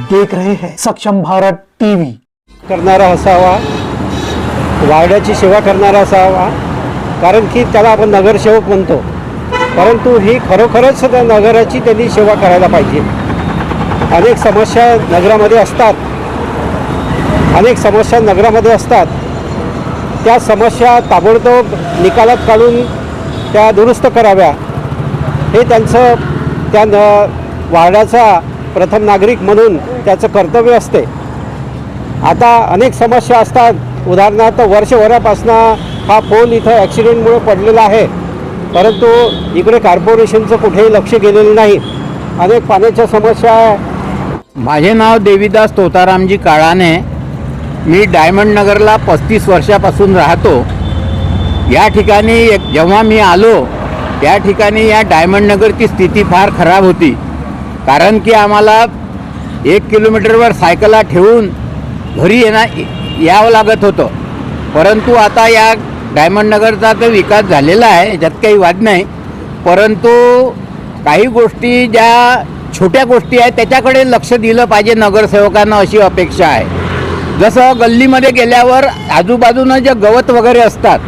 देख रहे हैं सक्षम भारत टीवी। करणारा असावा, वाड्याची सेवा करणारा असावा, कारण की त्याला आपण नगरसेवक म्हणतो, परंतु ही खरोखरच त्या नगराची त्यांनी सेवा करायला पाहिजे। अनेक समस्या नगरामध्ये असतात, त्या समस्या ताबडतोब निकालात काढून त्या दुरुस्त कराव्या, हे त्यांचं त्या वार्डाचा प्रथम नागरिक म्हणून त्याचं कर्तव्य असते। आता अनेक समस्या असतात, उदाहरणार्थ वर्षभरापासून हा पोल इथं ॲक्सिडेंटमुळे पडलेला आहे, परंतु इकडे कॉर्पोरेशनचं कुठेही लक्ष गेलेलं नाही। अनेक पाण्याच्या समस्या आहे। माझे नाव देवीदास तोतारामजी काळाने, मी डायमंड नगरला 35 वर्षापासून राहतो। या ठिकाणी जेव्हा मी आलो त्या ठिकाणी या डायमंड नगरची स्थिती फार खराब होती, कारण की आम्हाला 1 किलोमीटरवर सायकला ठेवून घरी यावं लागत होतं। परंतु आता या डायमंड नगरचा तर विकास झालेला आहे, याच्यात काही वाद नाही, परंतु काही गोष्टी ज्या छोट्या गोष्टी आहेत त्याच्याकडे लक्ष दिलं पाहिजे नगरसेवकांना, अशी अपेक्षा आहे। जसं गल्लीमध्ये गेल्यावर आजूबाजूनं जे गवत वगैरे असतात,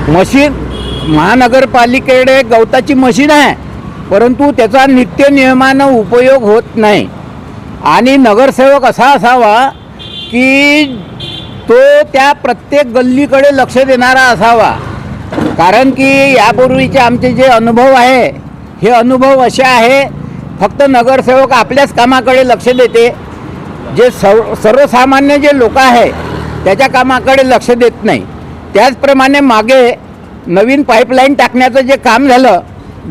मशीन महानगरपालिकेकडे गवताची मशीन आहे, परंतु त्याचा नित्य नियमानं उपयोग होत नाही। आणि नगरसेवक असा असावा की तो त्या प्रत्येक गल्लीकडे लक्ष देणारा असावा, कारण की यापूर्वीचे आमचे जे अनुभव आहे, हे अनुभव असे आहे, फक्त नगरसेवक आपल्याच कामाकडे लक्ष देते, जे सर्वसामान्य जे लोक आहे त्याच्या कामाकडे लक्ष देत नाही। त्याचप्रमाणे मागे नवीन पाईपलाईन टाकण्याचं जे काम झालं,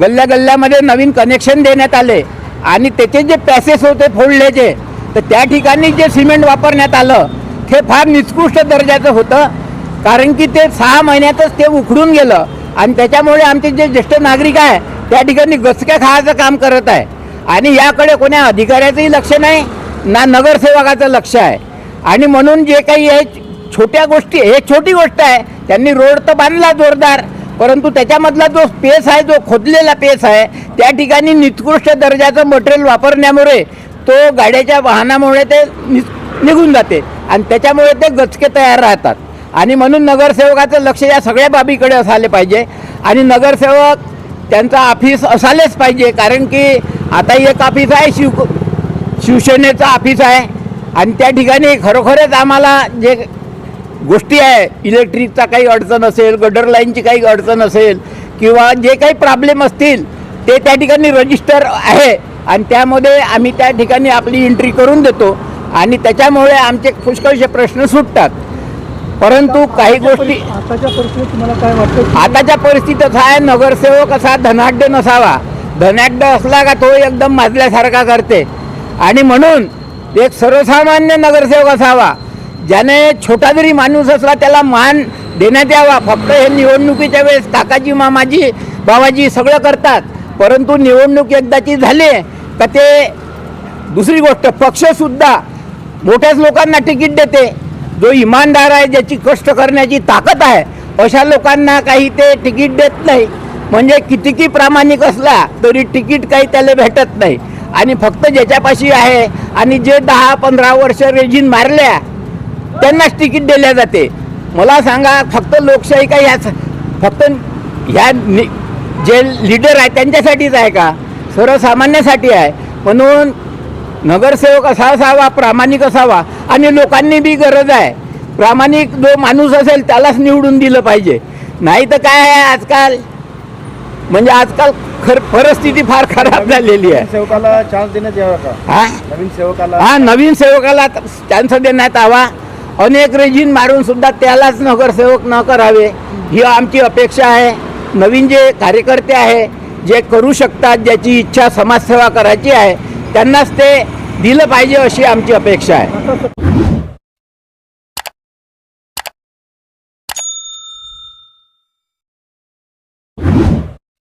गल्ल्यामध्ये नवीन कनेक्शन देण्यात आले आणि त्याचे जे पॅसेस होते फोडल्याचे, तर त्या ठिकाणी जे सिमेंट वापरण्यात आलं ते फार निकृष्ट दर्जाचं होतं, कारण की ते 6 महिन्यातच ते उखडून गेलं आणि त्याच्यामुळे आमचे जे ज्येष्ठ नागरिक आहे त्या ठिकाणी गचक्या खायचं काम करत आहे। आणि याकडे कोण्या अधिकाऱ्याचंही लक्ष नाही ना नगरसेवकाचं लक्ष आहे। आणि म्हणून जे काही आहे छोट्या गोष्टी, एक छोटी गोष्ट आहे, त्यांनी रोड तर बांधला जोरदार, परंतु त्याच्यामधला जो स्पेस आहे, जो खोदलेला स्पेस आहे, त्या ठिकाणी निकृष्ट दर्जाचं मटेरियल वापरण्यामुळे तो गाड्याच्या वाहनामुळे ते निघून जाते आणि त्याच्यामुळे ते गचके तयार राहतात। आणि म्हणून नगरसेवकाचं लक्ष या सगळ्या बाबीकडे असायला पाहिजे आणि नगरसेवक त्यांचा ऑफिस असायलाच पाहिजे, कारण की आता एक ऑफिस आहे शिवसेनेचं ऑफिस आहे आणि त्या ठिकाणी खरोखरच आम्हाला जे गोष्टी आहे, इलेक्ट्रिकचा काही अडचण असेल, गटर लाईनची काही अडचण असेल किंवा जे काही प्रॉब्लेम असतील ते त्या ठिकाणी रजिस्टर आहे आणि त्यामध्ये आम्ही त्या ठिकाणी आपली एंट्री करून देतो आणि त्याच्यामुळे आमचे पुष्कळसे प्रश्न सुटतात। परंतु काही गोष्टी आताच्या परिस्थितीत तुम्हाला काय वाटतं? आताच्या परिस्थितीत असा आहे, नगरसेवक असा धनाढ्य नसावा, धनाढ्य असला का तो एकदम माजल्यासारखा करते। आणि म्हणून एक सर्वसामान्य नगरसेवक असावा, ज्याने छोटा जरी माणूस असला त्याला मान देण्यात यावा। फक्त हे निवडणुकीच्या वेळेस काकाजी मामाजी बाबाजी सगळं करतात, परंतु निवडणूक एकदाची झाली का ते दुसरी गोष्ट, पक्षसुद्धा मोठ्याच लोकांना तिकीट देते, जो इमानदार आहे, ज्याची कष्ट करण्याची ताकद आहे, अशा लोकांना काही ते तिकीट देत नाही। म्हणजे कितीही प्रामाणिक असला तरी तिकीट काही त्याला भेटत नाही आणि फक्त ज्याच्यापाशी आहे आणि जे 10-15 वर्ष रेजिन मारल्या त्यांनाच तिकीट दिल्या जाते। मला सांगा, फक्त लोकशाही का ह्या फक्त ह्या जे लीडर आहे त्यांच्यासाठीच आहे का? सर्वसामान्यासाठी आहे। म्हणून नगरसेवक असा असावा, प्रामाणिक असावा आणि लोकांनी बी गरज आहे, प्रामाणिक जो माणूस असेल त्यालाच निवडून दिलं पाहिजे। नाही तर काय आहे, आजकाल म्हणजे परिस्थिती फार खराब झालेली आहे। सेवकाला चान्स देण्यात यावा का? नवीन सेवकाला चान्स देण्यात यावा। अनेक रेजिन मारून सुद्धा त्यालाच नगरसेवक न करावे, ही आमची अपेक्षा आहे। नवीन जे कार्यकर्ते आहे, जे करू शकतात, ज्याची इच्छा समाजसेवा करायची आहे, त्यांनाच ते दिलं पाहिजे, अशी आमची अपेक्षा आहे।